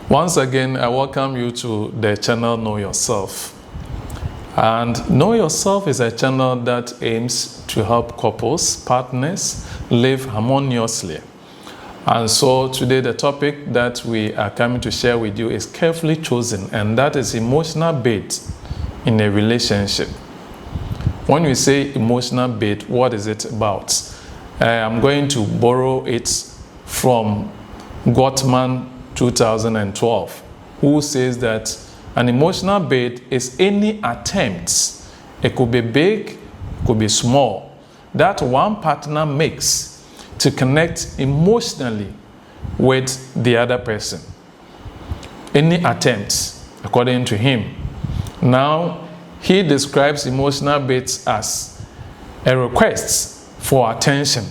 Once again, I welcome you to the channel Know Yourself. And Know Yourself is a channel that aims to help couples, partners, live harmoniously. And so today the topic that we are coming to share with you is carefully chosen, and that is emotional bait in a relationship. When we say emotional bait, what is it about? I'm going to borrow it from Gottman 2012, who says that an emotional bait is any attempt, it could be big, it could be small, that one partner makes to connect emotionally with the other person. Any attempt, according to him. Now, he describes emotional baits as a request for attention,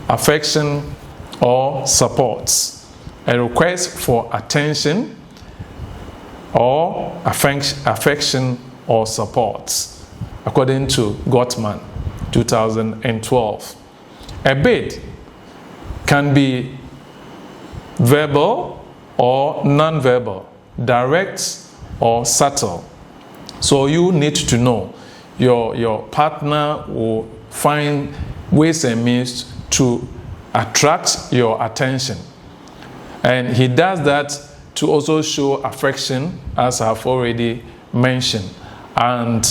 affection, or support. A request for attention or affection or support, according to Gottman 2012. A bait can be verbal or non-verbal, direct or subtle. So you need to know your partner will find ways and means to attract your attention. And he does that to also show affection, as I've already mentioned, and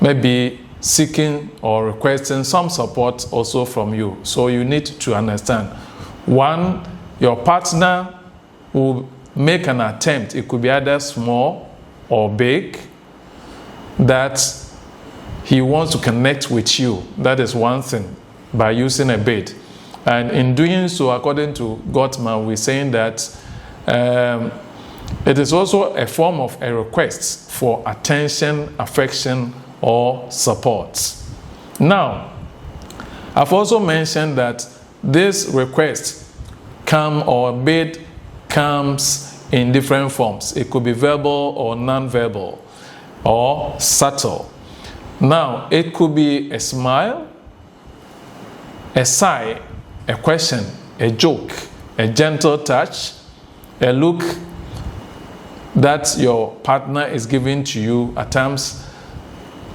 maybe seeking or requesting some support also from you. So you need to understand. One, your partner will make an attempt. It could be either small or big, that he wants to connect with you. That is one thing, by using a bait. And in doing so, according to Gottman, we're saying that it is also a form of a request for attention, affection, or support. Now, I've also mentioned that this request bid comes in different forms. It could be verbal or non-verbal or subtle. Now, it could be a smile, a sigh, a question, a joke, a gentle touch, a look that your partner is giving to you, at times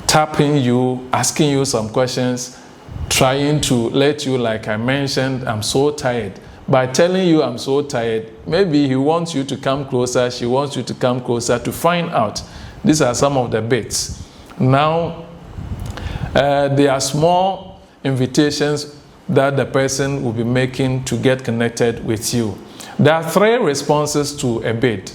tapping you, asking you some questions, trying to let you, like I mentioned, I'm so tired. By telling you I'm so tired, maybe he wants you to come closer, she wants you to come closer to find out. These are some of the bits. Now, there are small invitations that the person will be making to get connected with you. There are three responses to a bid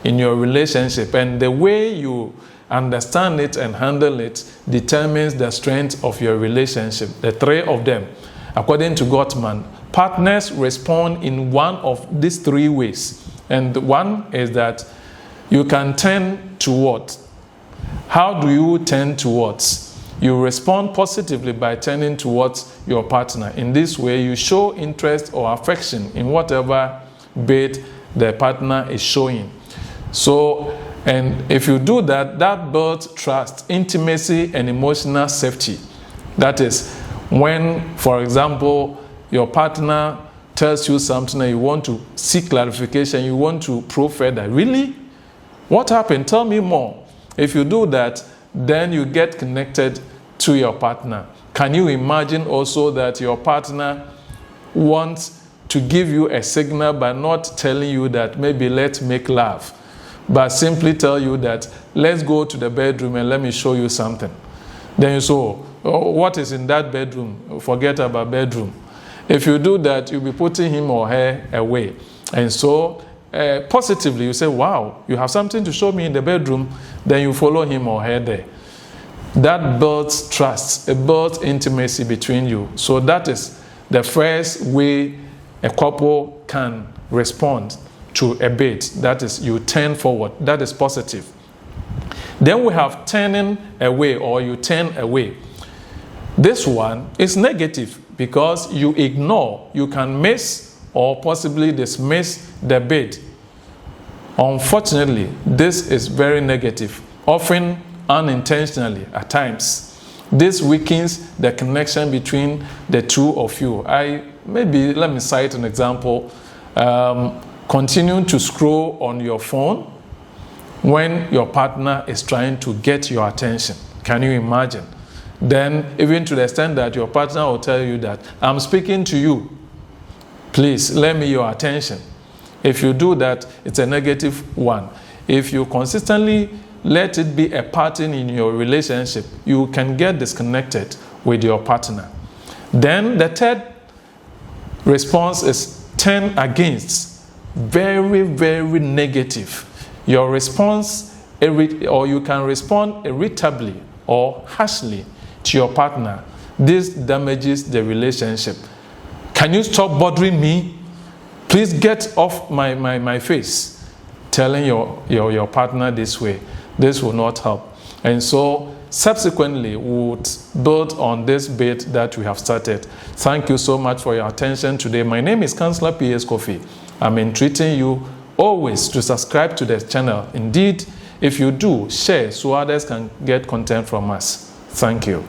in your relationship, and the way you understand it and handle it determines the strength of your relationship. The three of them, according to Gottman, partners respond in one of these three ways. And one is that you can tend towards. How do you tend towards? You respond positively by turning towards your partner. In this way, you show interest or affection in whatever bait the partner is showing. So, and if you do that, that builds trust, intimacy, and emotional safety. That is, when, for example, your partner tells you something and you want to seek clarification, you want to probe further. Really? What happened? Tell me more. If you do that, then you get connected to your partner. Can you imagine also that your partner wants to give you a signal by not telling you that maybe let's make love, but simply tell you that let's go to the bedroom and let me show you something? Then you say, oh, what is in that bedroom? Forget about bedroom. If you do that, you'll be putting him or her away. And so positively you say, wow, you have something to show me in the bedroom, then you follow him or her there. That builds trust, it builds intimacy between you. So that is the first way a couple can respond to a bait. That is, you turn forward. That is positive. Then we have turning away, or you turn away. This one is negative because you ignore, you can miss or possibly dismiss the bait. Unfortunately, this is very negative, often unintentionally at times. This weakens the connection between the two of you. Let me cite an example. Continue to scroll on your phone when your partner is trying to get your attention. Can you imagine? Then, even to the extent that your partner will tell you that, I'm speaking to you, please lend me your attention. If you do that, it's a negative one. If you consistently let it be a pattern in your relationship, you can get disconnected with your partner. Then the third response is turn against. Very, very negative. Your response, or you can respond irritably or harshly to your partner. This damages the relationship. Can you stop bothering me? Please get off my face. Telling your partner this way, this will not help. And so subsequently, we would build on this bit that we have started. Thank you so much for your attention today. My name is Counselor P.S. Kwofie. I'm entreating you always to subscribe to the channel. Indeed, if you do, share so others can get content from us. Thank you.